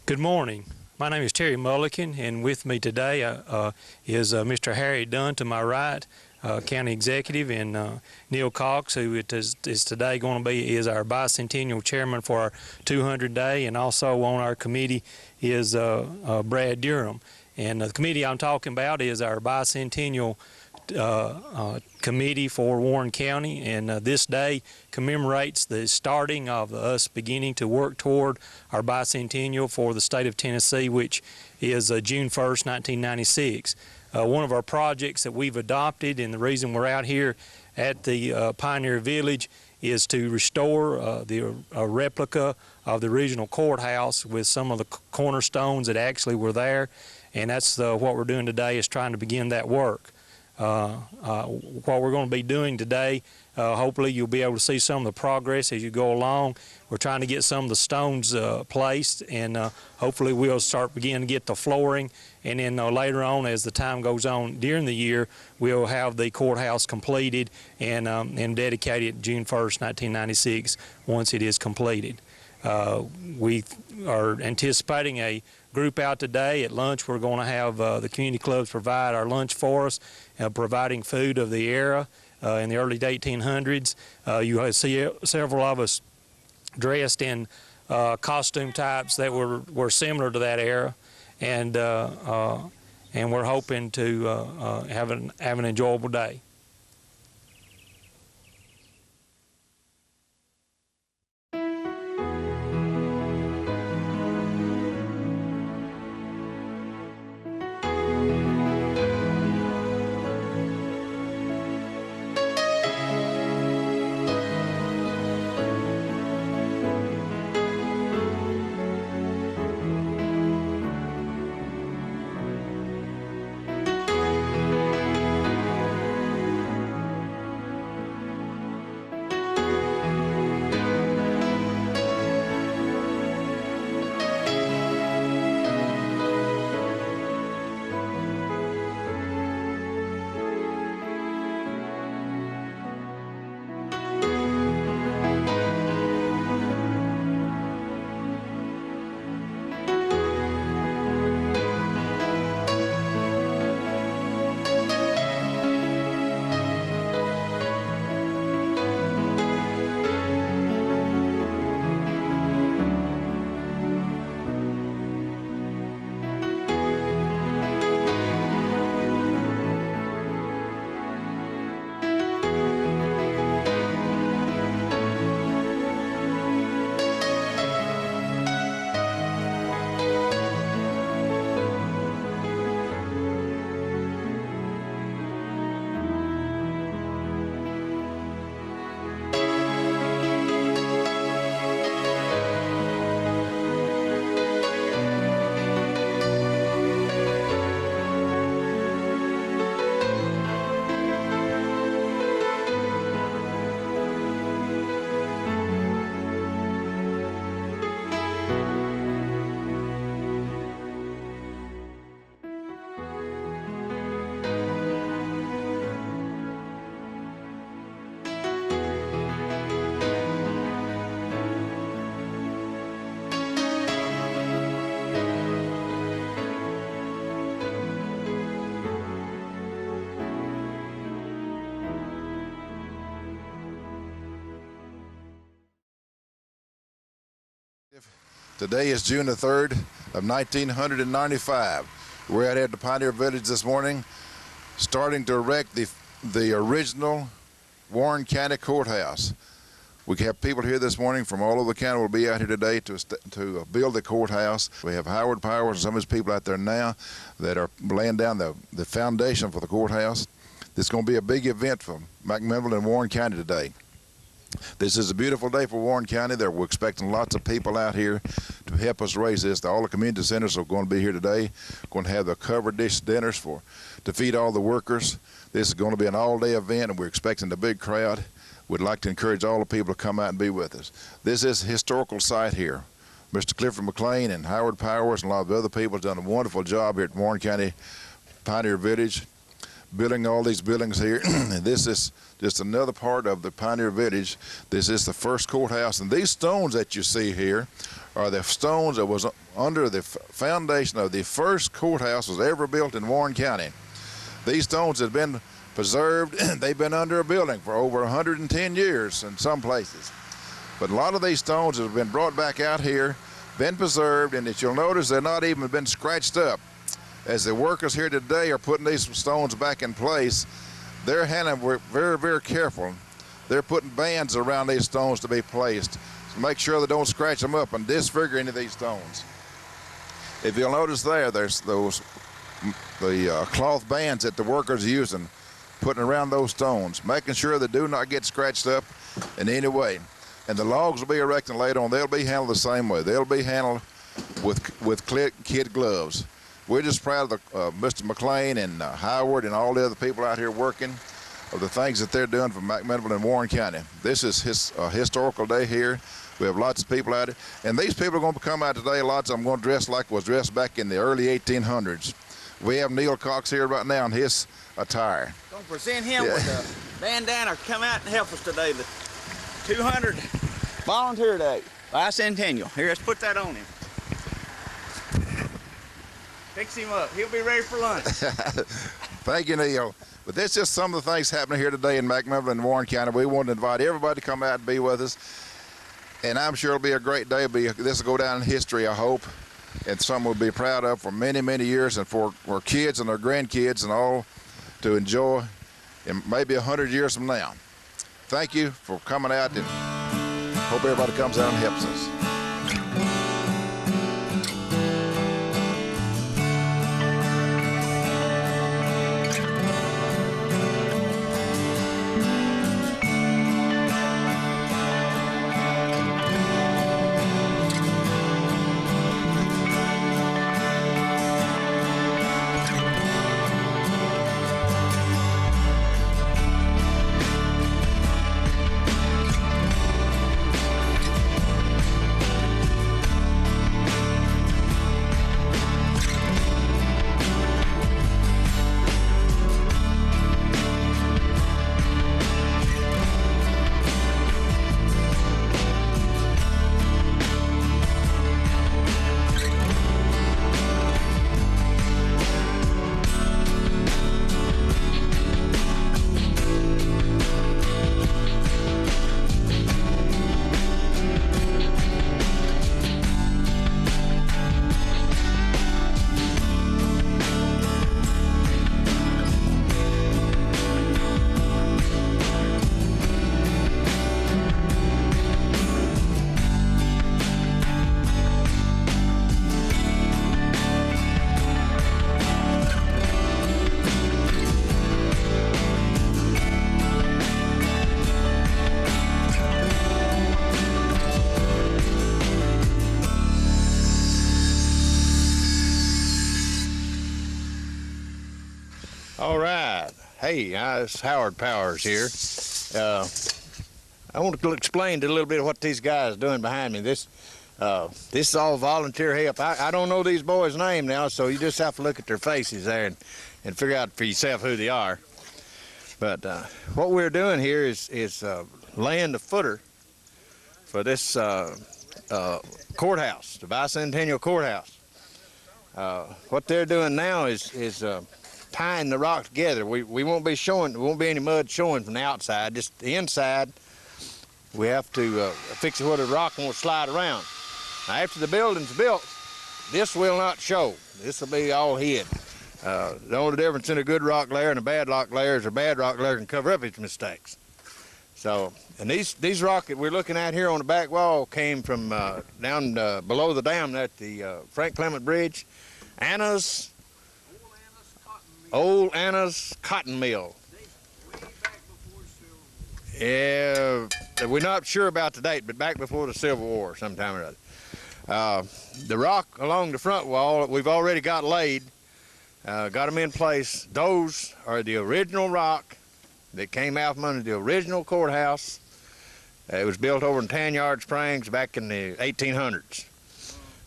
Good morning. My name is Terry Mullican, and with me today is Mr. Harry Dunn to my right, County Executive, and Neil Cox, who is today going to be our bicentennial chairman for our 200 day, and also on our committee is Brad Durham. And the committee I'm talking about is our bicentennial committee for Warren County, and this day commemorates the starting of us beginning to work toward our bicentennial for the state of Tennessee, which is June 1st, 1996. One of our projects that we've adopted, and the reason we're out here at the Pioneer Village, is to restore a replica of the original courthouse with some of the cornerstones that actually were there, and that's what we're doing today, is trying to begin that work. What we're going to be doing today, hopefully you'll be able to see some of the progress as you go along. We're trying to get some of the stones placed, and hopefully we'll begin to get the flooring, and then later on, as the time goes on during the year, we'll have the courthouse completed and dedicated June 1st, 1996, once it is completed. We are anticipating a group out today. At lunch, we're going to have the community clubs provide our lunch for us, providing food of the era in the early 1800s. You see several of us dressed in costume types that were similar to that era, and we're hoping to have an enjoyable day. Today is June the 3rd of 1995. We're out here at the Pioneer Village this morning, starting to erect the original Warren County Courthouse. We have people here this morning from all over the county will be out here today to build the courthouse. We have Howard Powers and some of his people out there now that are laying down the foundation for the courthouse. This is going to be a big event for McMinnville and Warren County today. This is a beautiful day for Warren County. We're expecting lots of people out here to help us raise this. All the community centers are going to be here today. Going to have the covered dish dinners to feed all the workers. This is going to be an all-day event, and we're expecting a big crowd. We'd like to encourage all the people to come out and be with us. This is a historical site here. Mr. Clifford McLean and Howard Powers and a lot of other people have done a wonderful job here at Warren County Pioneer Village, building all these buildings here. This is just another part of the Pioneer Village. This is the first courthouse, and these stones that you see here are the stones that was under the foundation of the first courthouse was ever built in Warren County. These stones have been preserved. They've been under a building for over 110 years in some places. But a lot of these stones have been brought back out here, been preserved, and as you'll notice, they're not even been scratched up. As the workers here today are putting these stones back in place, they're handling very, very careful. They're putting bands around these stones to be placed to make sure they don't scratch them up and disfigure any of these stones. If you'll notice there's the cloth bands that the workers are using, putting around those stones, making sure they do not get scratched up in any way. And the logs will be erected later on. They'll be handled the same way. They'll be handled with kid gloves. We're just proud of Mr. McLean and Howard and all the other people out here working of the things that they're doing for McMinnville and Warren County. This is a historical day here. We have lots of people out here. And these people are going to come out today. Lots of them going to dress like was dressed back in the early 1800s. We have Neil Cox here right now in his attire. Going to present him with a bandana. Come out and help us today. The 200 Volunteer Day, bicentennial. Here, let's put that on him. Fix him up. He'll be ready for lunch. Thank you, Neil. But that's just some of the things happening here today in McMinnville and Warren County. We want to invite everybody to come out and be with us. And I'm sure it'll be a great day. This will go down in history, I hope. And something we'll be proud of for many, many years, and for our kids and our grandkids and all to enjoy in maybe 100 years from now. Thank you for coming out, and hope everybody comes out and helps us. All right. Hey, it's Howard Powers here. I want to explain a little bit of what these guys are doing behind me. This is all volunteer help. I don't know these boys' name now, so you just have to look at their faces there and figure out for yourself who they are. But what we're doing here is laying the footer for this courthouse, the bicentennial courthouse. What they're doing now is tying the rock together. We won't be showing, there won't be any mud showing from the outside, just the inside. We have to fix it where the rock won't slide around. Now, after the building's built, this will not show. This will be all hid. The only difference in a good rock layer and a bad rock layer is a bad rock layer can cover up its mistakes. So, and these rock that we're looking at here on the back wall came from down below the dam at the Frank Clement Bridge, Old Anna's Cotton Mill. Yeah, we're not sure about the date, but back before the Civil War sometime or other. The rock along the front wall we've already got laid, got them in place. Those are the original rock that came out from under the original courthouse. It was built over in Tanyard Springs back in the 1800s.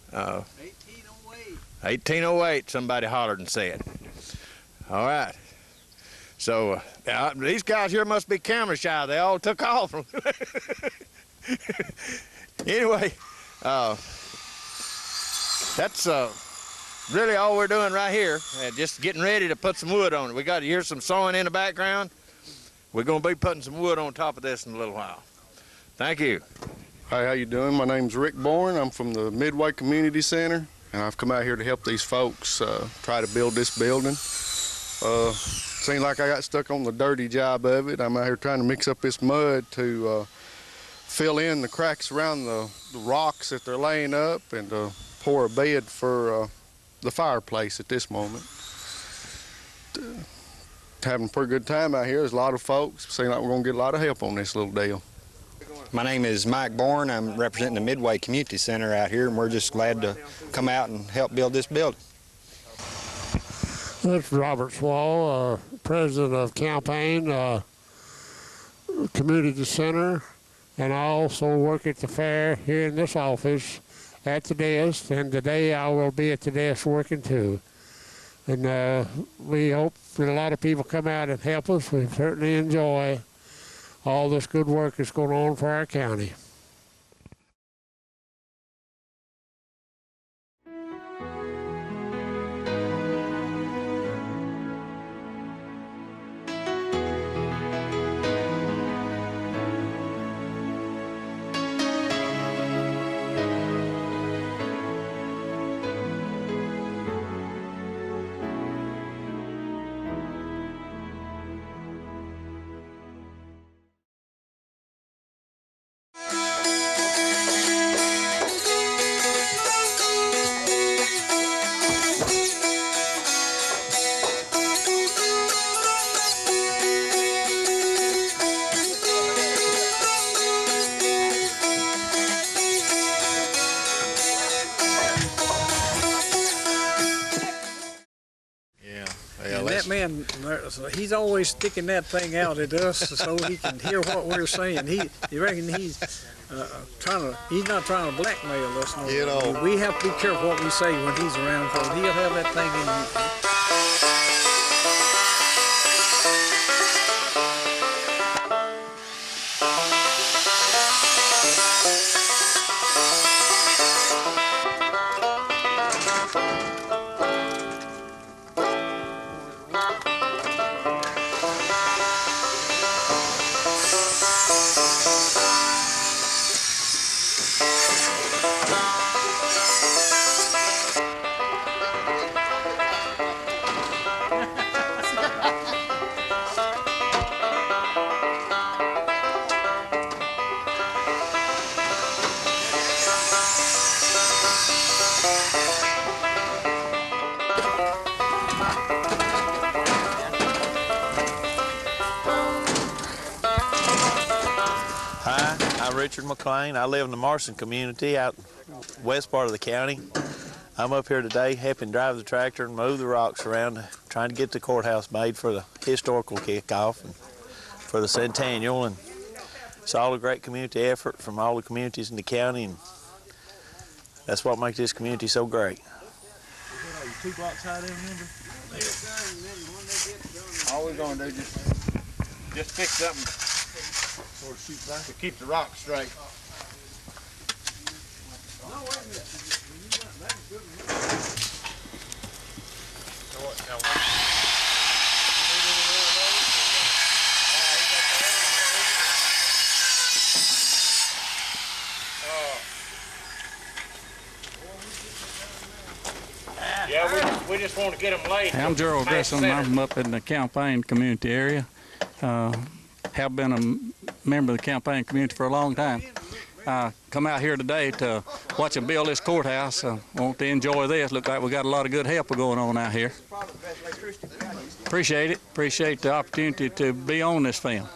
1808. 1808, somebody hollered and said. All right. So these guys here must be camera shy. They all took off. Anyway, That's really all we're doing right here. Just getting ready to put some wood on it. We got to hear some sawing in the background. We're going to be putting some wood on top of this in a little while. Thank you. Hi, how you doing? My name's Rick Bourne. I'm from the Midway Community Center, and I've come out here to help these folks try to build this building. Seems like I got stuck on the dirty job of it. I'm out here trying to mix up this mud to fill in the cracks around the rocks that they're laying up and pour a bed for the fireplace at this moment. Having a pretty good time out here. There's a lot of folks. Seems like we're going to get a lot of help on this little deal. My name is Mike Bourne. I'm representing the Midway Community Center out here, and we're just glad to come out and help build this building. This is Robert Swall, president of Campaign Community Center, and I also work at the fair here in this office at the desk, and today I will be at the desk working too. And we hope that a lot of people come out and help us. We certainly enjoy all this good work that's going on for our county. That man, he's always sticking that thing out at us so he can hear what we're saying. You reckon he's he's not trying to blackmail us. No. You know. We have to be careful what we say when he's around, because he'll have that thing in. Richard McLean. I live in the Marson community out west part of the county. I'm up here today helping drive the tractor and move the rocks around, trying to get the courthouse made for the historical kickoff and for the centennial. And it's all a great community effort from all the communities in the county, and that's what makes this community so great. All we're going to do is just fix something to keep the rocks straight. Yeah, we just want to get them laid. I'm Gerald Grissom. I'm up in the Campaign community area. Have been a member of the Campaign community for a long time. Come out here today to watch them build this courthouse. Want to enjoy this. Look like we got a lot of good help going on out here. Appreciate it. Appreciate the opportunity to be on this film.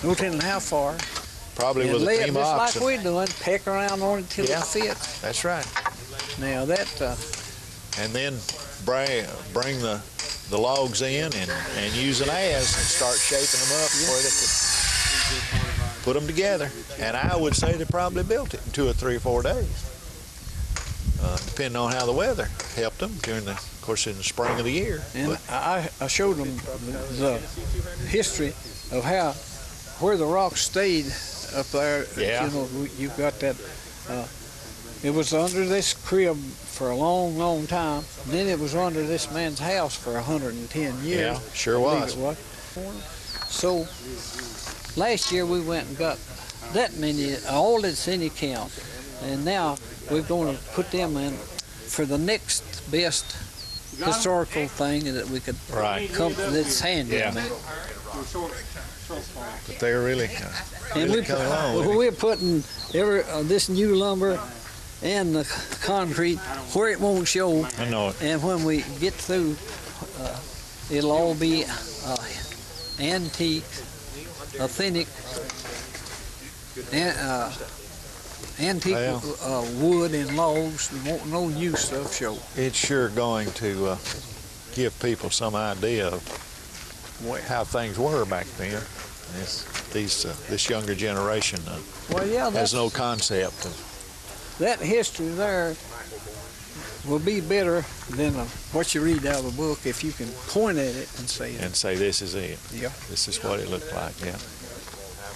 no telling how far. Probably and with a lay it team of just oxen. like we're doing, peck around on it till Yeah. it fits. That's right. Now that, And then bring the logs in and use an adze and start shaping them up where they could put them together. And I would say they probably built it in 2 or 3 or 4 days, depending on how the weather helped them during the, of course, in the spring of the year. and I showed them the history of where the rocks stayed up there. Yeah. You know, you've got that. It was under this crib for a long, long time. Then it was under this man's house for 110 years. Yeah, sure I was. believe it was. So last year we went and got that many, all that's any count, and now we're going to put them in for the next best historical thing that we could come that's handy. Yeah. I mean. But they're really, And really coming along with it. we're putting this new lumber and the concrete where it won't show. I know it. And when we get through, it'll all be antique, authentic, antique wood and logs. There won't no new stuff show. It's sure going to give people some idea of how things were back then. This younger generation Well, yeah, has no concept of. That history there will be better than what you read out of a book if you can point at it and say it. And say this is it. Yeah. This is what it looked like. Yeah.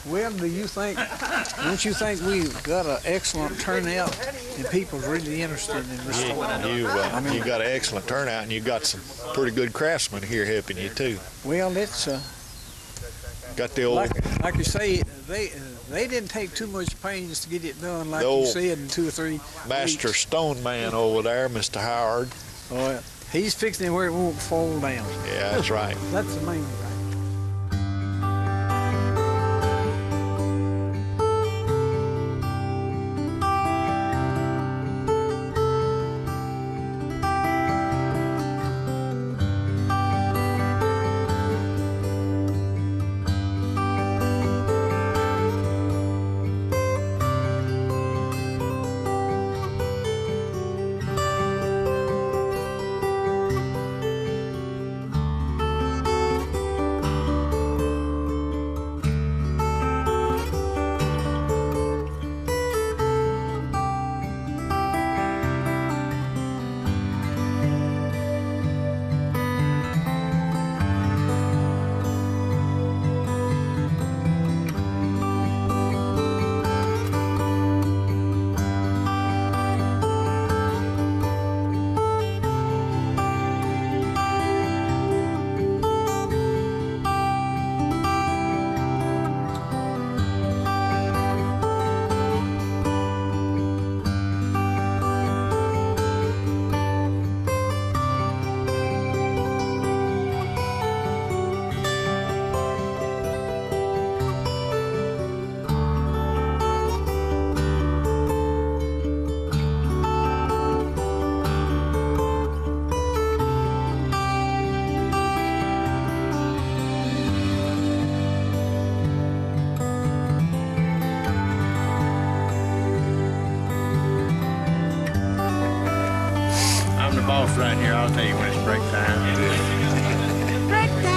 Well, don't you think we've got an excellent turnout and people's really interested in restoring? You got an excellent turnout, and you got some pretty good craftsmen here helping you too. Well, it's Got the old like you say, they didn't take too much pains to get it done, like you said, in 2 or 3 master weeks. stone man over there, Mr. Howard. Oh, he's fixing it where it won't fall down. Yeah, that's right. That's the main thing. Boss right here, I'll tell you when it's break time. Break time!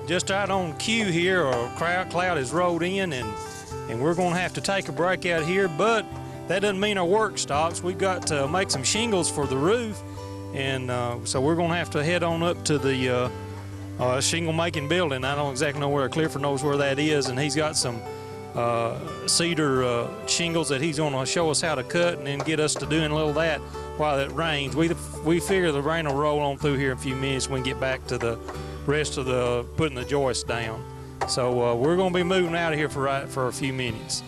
Just out on cue here, a crowd cloud has rolled in, and we're going to have to take a break out here, but that doesn't mean our work stops. We've got to make some shingles for the roof, and so we're going to have to head on up to the shingle making building. I don't exactly know where. Clifford knows where that is, and he's got some cedar shingles that he's going to show us how to cut and then get us to doing a little of that while it rains. We figure the rain will roll on through here in a few minutes when we get back to the rest of the putting the joist down. So we're going to be moving out of here for a few minutes.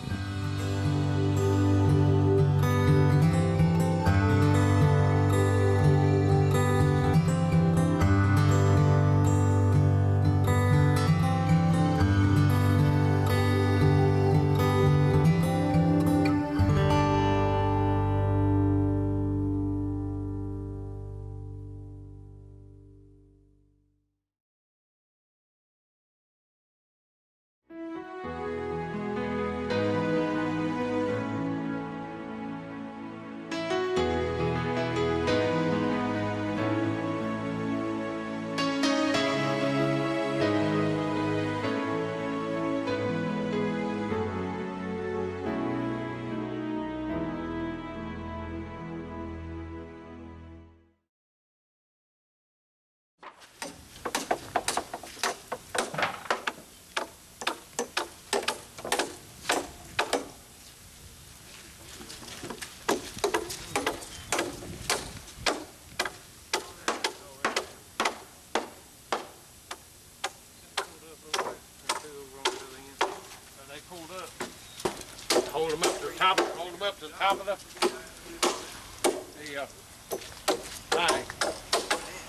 Hold them up to the top. Hold them up to the top of the thing.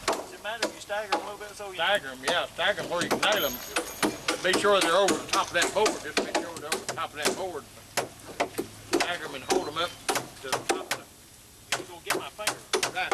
Does it matter if you stagger them a little bit so you Stagger them, yeah. Stagger them where you can nail them. But be sure they're over the top of that board. Just make sure they're over the top of that board. Stagger them and hold them up to the top of the. You're gonna get my finger. Right.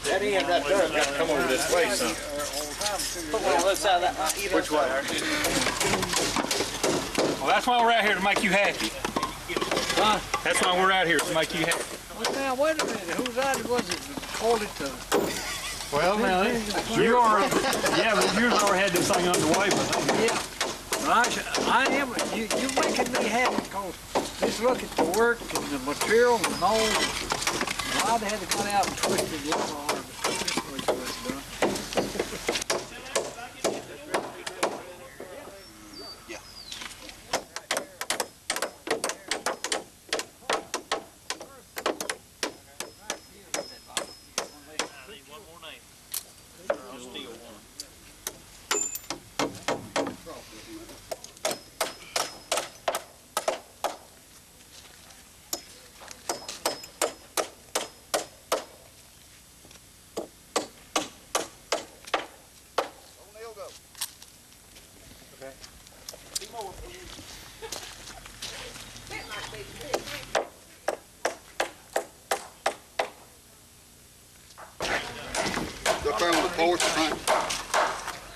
That end right there got to come over this way, son. Put one on the other side of that. Which way? Well, that's why we're out here, to make you happy. Huh? That's why we're out here, to make you happy. Well, now, wait a minute. Whose idea was it to call it the... Well, now, you already, yeah, but yours already had this thing underway, but Yeah. I am. You're making me happy because just look at the work and the material and the mold. I'd had to go out and twist it a little harder, but this is the way it's done.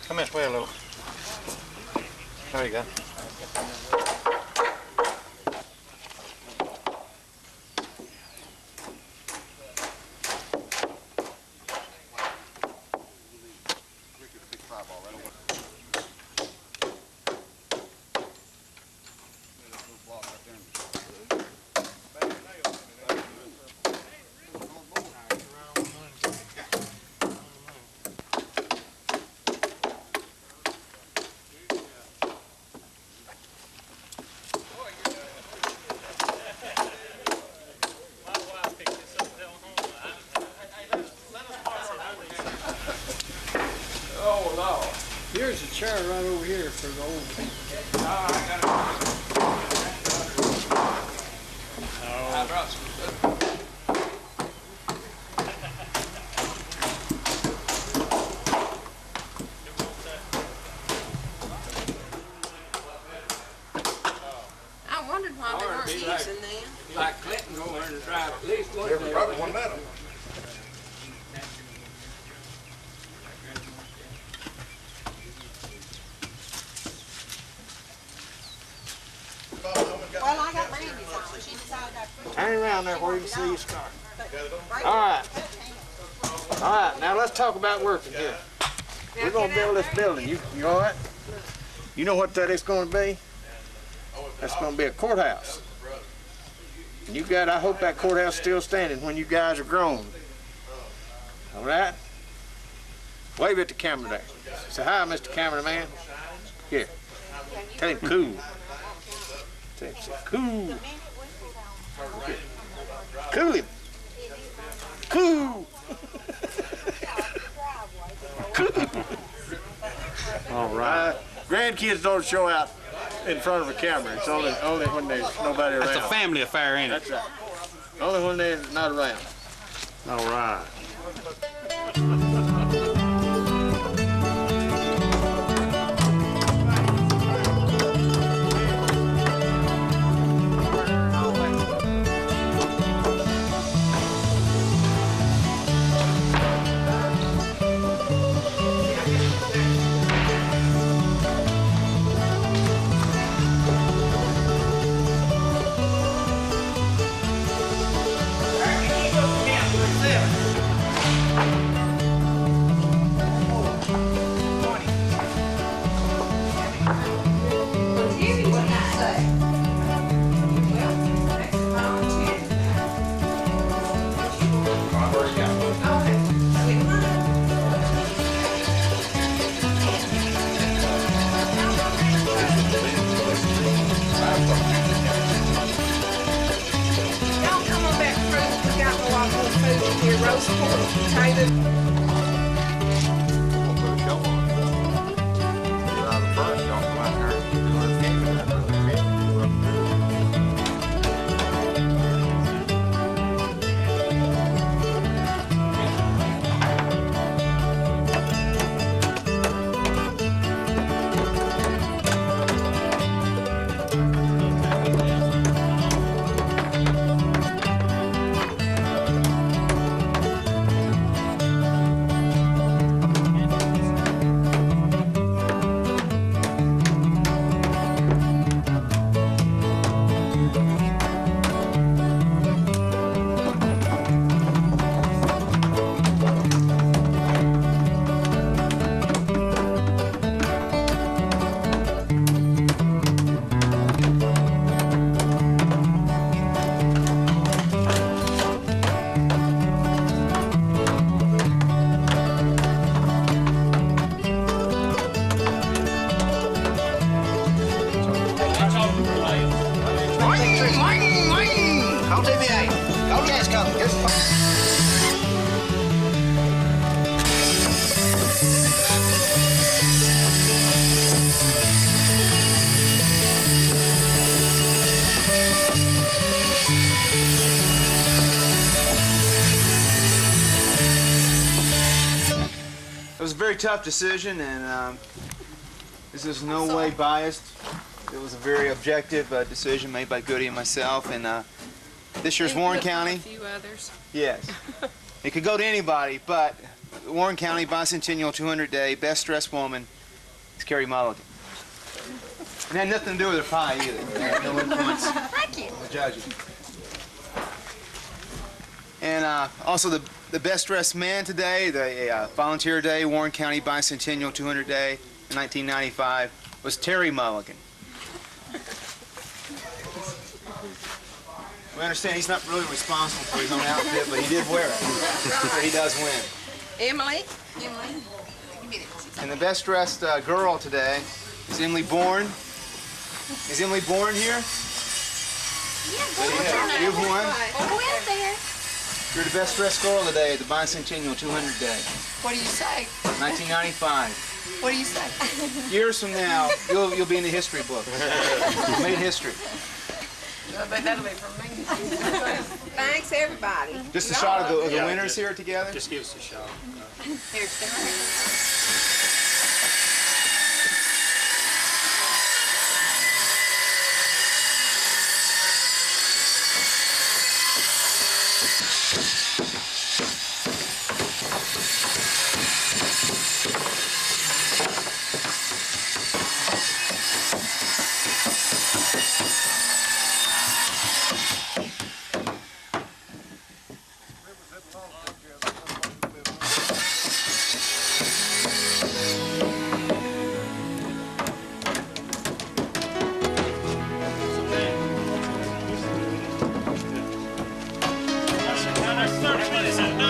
Come this way a little. There you go. Here's a chair right over here for the old people. I brought some I wondered why they weren't using them. like Clinton over there to drive at least one day. Probably one of them. Well, I got Randy's on. She decided hang around there where you can see your scar. All right. All right, now let's talk about working here. We're going to build this building. You all right? You know what that is going to be? That's going to be a courthouse. And you got, I hope that courthouse is still standing when you guys are grown. All right? Wave at the camera there. Say hi, Mr. Cameraman. Here. Tell him cool. Tell him, say cool. Here. Cool him. Cool. All right. Grandkids don't show out in front of a camera. It's only when there's nobody around. That's a family affair, ain't it? That's right. Only when they're not around. All right. It was a very tough decision, and this is no way biased. It was a very objective decision made by Goody and myself, and this year's Warren County. A few others. Yes. It could go to anybody, but Warren County Bicentennial 200 Day Best Dressed Woman is Carrie Mulligan. It had nothing to do with her pie either. It had no influence on the judges. And also the Best Dressed Man today, the Volunteer Day, Warren County Bicentennial 200 Day in 1995, was Terry Mulligan. We understand he's not really responsible for his own outfit, but he did wear it. So he does win. Emily. And the Best Dressed Girl today is Emily Bourne. Is Emily Bourne here? Yeah, you've won. Oh, there. You're the Best Dressed Girl today at the Bicentennial 200 Day. What do you say? 1995. What do you say? Years from now, you'll be in the history book. You made history. But that'll be from me. Thanks, everybody. Just a shot of the winners here together? Just give us a shot. Here's the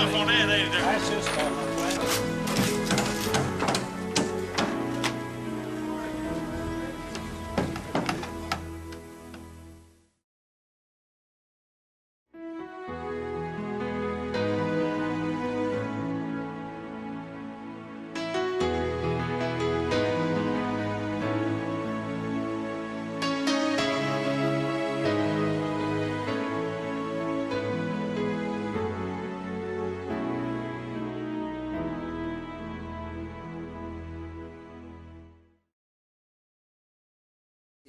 stuff on that, ain't there? That's just stuff on that.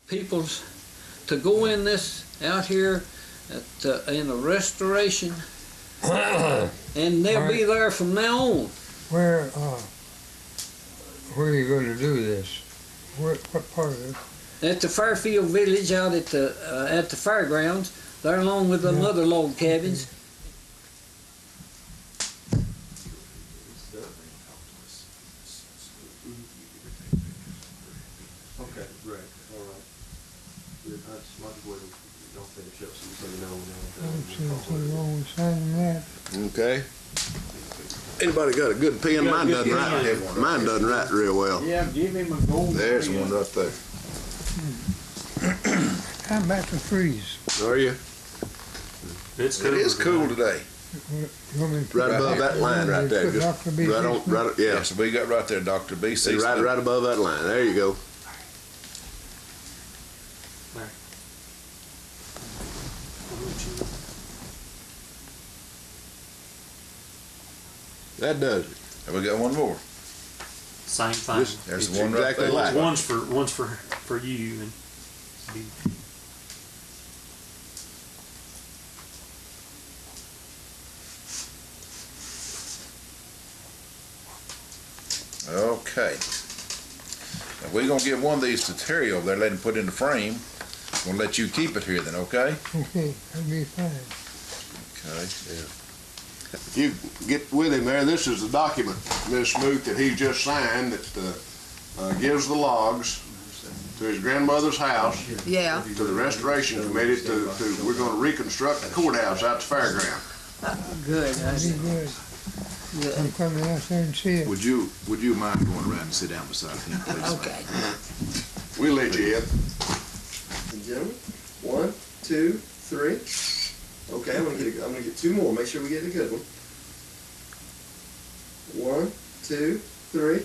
People's to go in this out here in a restoration, and they'll be there from now on. Where are you going to do this? What part of it? At the Fairfield Village, out at the Fairgrounds, there along with them other log cabins. Okay, great, all right. I just might as well don't finish up so you know I don't see anything wrong with signing that. Okay. Anybody got a good pen? Mine doesn't write. Mine doesn't write real well. Yeah, give him a gold. There's the one right there. I'm about to freeze. Are you? It is cool today. Right above that line right there. Just right on, right, yeah. Yes, we got right there, Dr. B.C. Right above that line. There you go. That does it. And we got one more. Same thing. There's the one right there. One's for you and. Okay. Now we're gonna give one of these to Terry over there, let him put in the frame. We'll let you keep it here then, okay? Okay, that'll be fine. Okay. Yeah. You get with him there. This is the document, Miss Smoot, that he just signed that gives the logs to his grandmother's house. Yeah. To the restoration committee we're going to reconstruct the courthouse out the fairground. Good. That'll be good. I'm coming out there and see it. Would you mind going around and sit down beside him, please? Okay. We'll let you in. Gentlemen, 1, 2, 3. Okay, I'm gonna get 2 more. Make sure we get a good one. 1, 2, 3.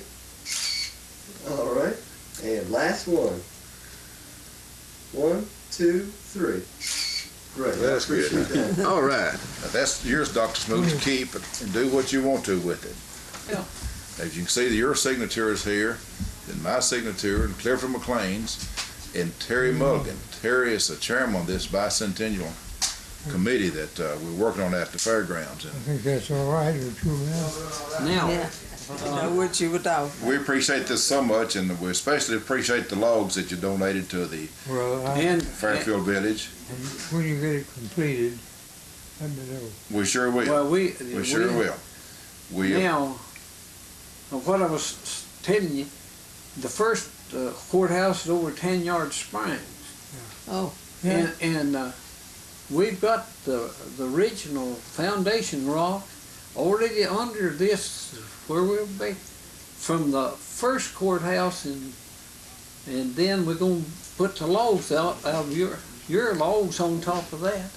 All right, and last one. 1, 2, 3. Great. That's good. That. All right. Now that's yours, Dr. Smoot, to keep and do what you want to with it. Yeah. As you can see, your signature is here, then my signature, and Clifford McLean's, and Terry Mulligan. Terry is the chairman of this bicentennial committee that we're working on at the fairgrounds. I think that's all right with you now. Now. Yeah. I know what you were talking. We appreciate this so much, and we especially appreciate the logs that you donated to the Fairfield Village. When you get it completed, let me know. We sure will. Well, we sure will. Now, what I was telling you, the first courthouse is over 10 Yard Springs. Oh. Yeah. And we've got the original foundation rock already under this, where we'll be, from the first courthouse, and then we're going to put the logs out of your logs on top of that.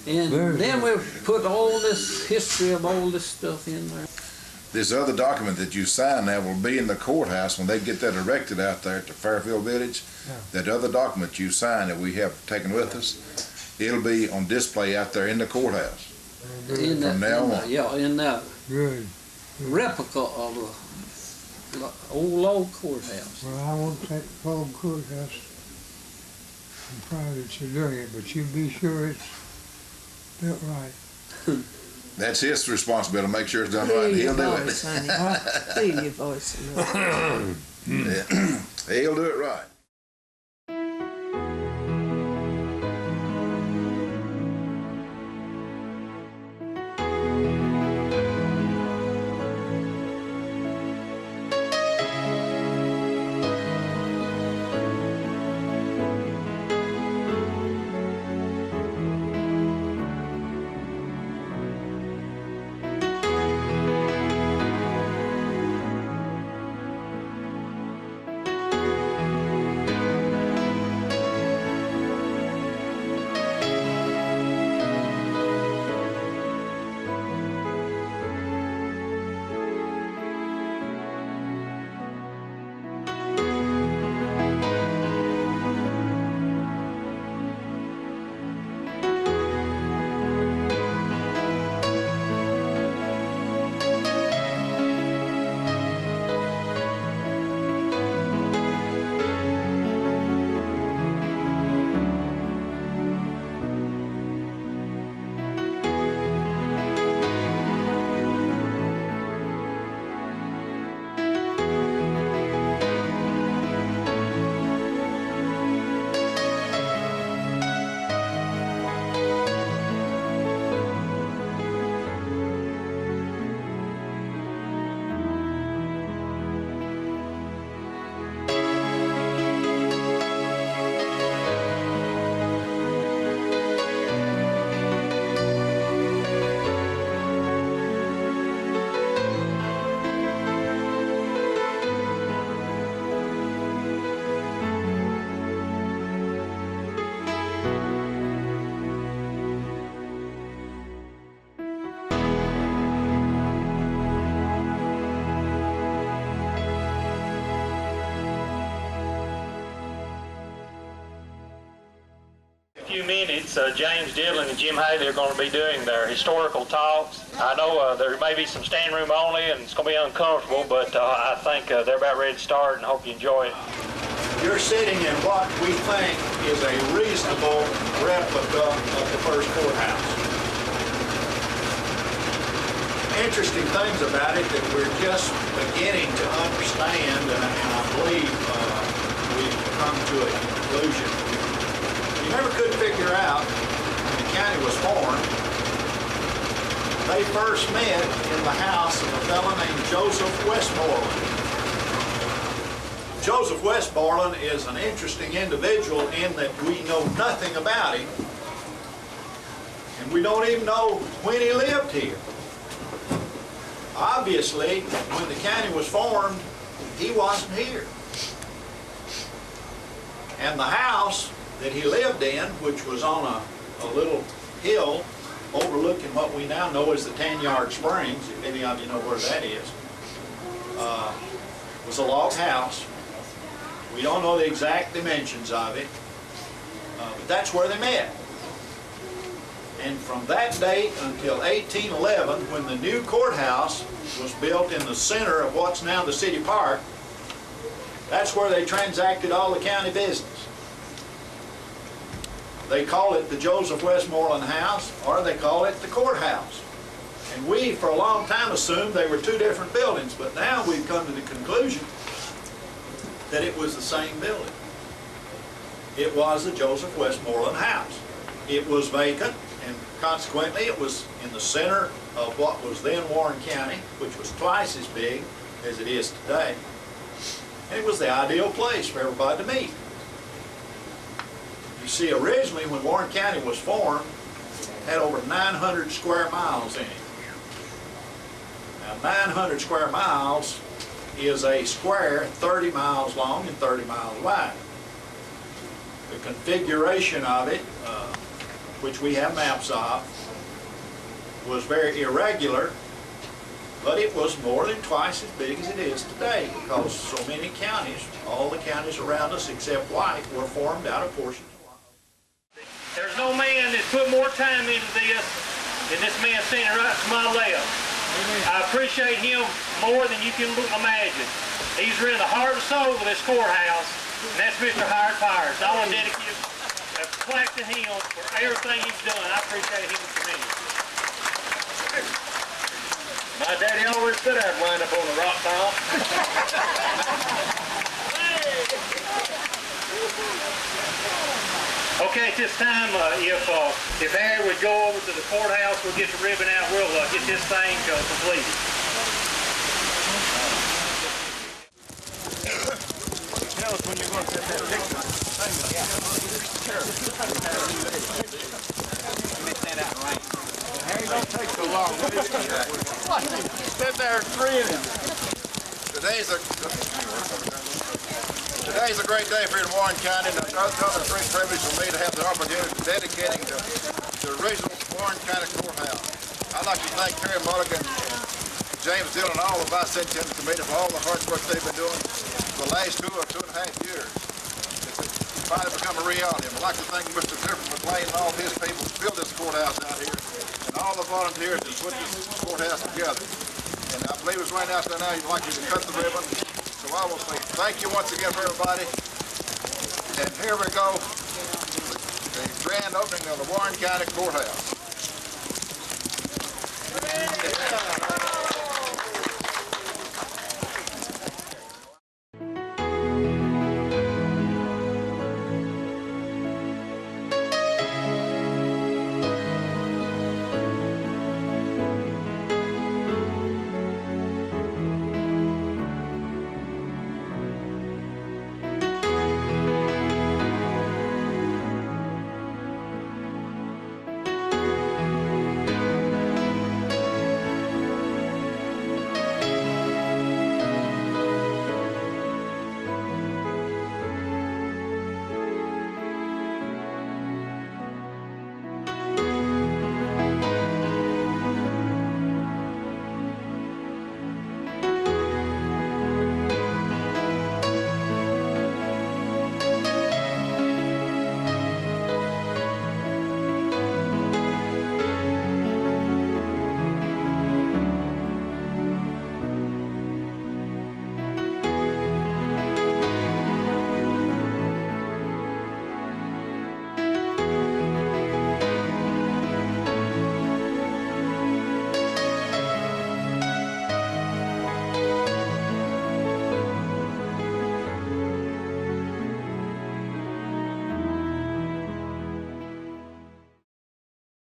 And then we'll put all this history of all this stuff in there. This other document that you sign now will be in the courthouse when they get that erected out there at the Fairfield Village. Yeah. That other document you sign that we have taken with us, it'll be on display out there in the courthouse. In From now on. Yeah, in that Good. replica of the old log courthouse. Well, I won't take the whole courthouse. I'm proud that you're doing it, but you be sure it's built right. That's his responsibility to make sure it's done right. And he'll do it. Feel your voice. Yeah. He'll do it right. minutes, James Dillon and Jim Haley are going to be doing their historical talks. I know there may be some standing room only and it's going to be uncomfortable, but I think they're about ready to start and hope you enjoy it. You're sitting in what we think is a reasonable replica of the first courthouse. Interesting things about it that we're just beginning to understand, and I believe we've come to a conclusion. We never could figure out when the county was formed. They first met in the house of a fellow named Joseph Westmoreland. Joseph Westmoreland is an interesting individual in that we know nothing about him, and we don't even know when he lived here. Obviously, when the county was formed, he wasn't here. And the house that he lived in, which was on a little hill overlooking what we now know as the 10-Yard Springs, if any of you know where that is, was a log house. We don't know the exact dimensions of it, but that's where they met. And from that date until 1811, when the new courthouse was built in the center of what's now the city park, that's where they transacted all the county business. They call it the Joseph Westmoreland House, or they call it the courthouse. And we, for a long time, assumed they were two different buildings, but now we've come to the conclusion that it was the same building. It was the Joseph Westmoreland House. It was vacant, and consequently it was in the center of what was then Warren County, which was twice as big as it is today. And it was the ideal place for everybody to meet. You see, originally when Warren County was formed, it had over 900 square miles in it. Now 900 square miles is a square 30 miles long and 30 miles wide. The configuration of it, which we have maps of, was very irregular, but it was more than twice as big as it is today because so many counties, all the counties around us except White, were formed out of portions of White. There's no man that put more time into this than this man standing right to my left. I appreciate him more than you can imagine. He's really the heart and soul of this courthouse, and that's Mr. Howard Fires. I want to dedicate a plaque to him for everything he's done. I appreciate him tremendously. My daddy always said I'd wind up on a rock pile. Okay, at this time, if Harry would go over to the courthouse, we'll get the ribbon out. We'll get this thing completed. Tell us when you're going to set that picture. Harry, don't take so long. Sit there screaming. Today's a great day for you in Warren County, and it's a great privilege for me to have the opportunity of dedicating the original Warren County Courthouse. I'd like to thank Terry Mulligan and James Dillon and all the Bicentennial Committee for all the hard work they've been doing for the last 2 or 2.5 years. It's finally become a reality. I'd like to thank Mr. Clifford McLean and all of his people who built this courthouse out here, and all the volunteers that put this courthouse together. And I believe it's right out there now. You'd like you to cut the ribbon. So I will say thank you once again for everybody. And here we go, the grand opening of the Warren County Courthouse.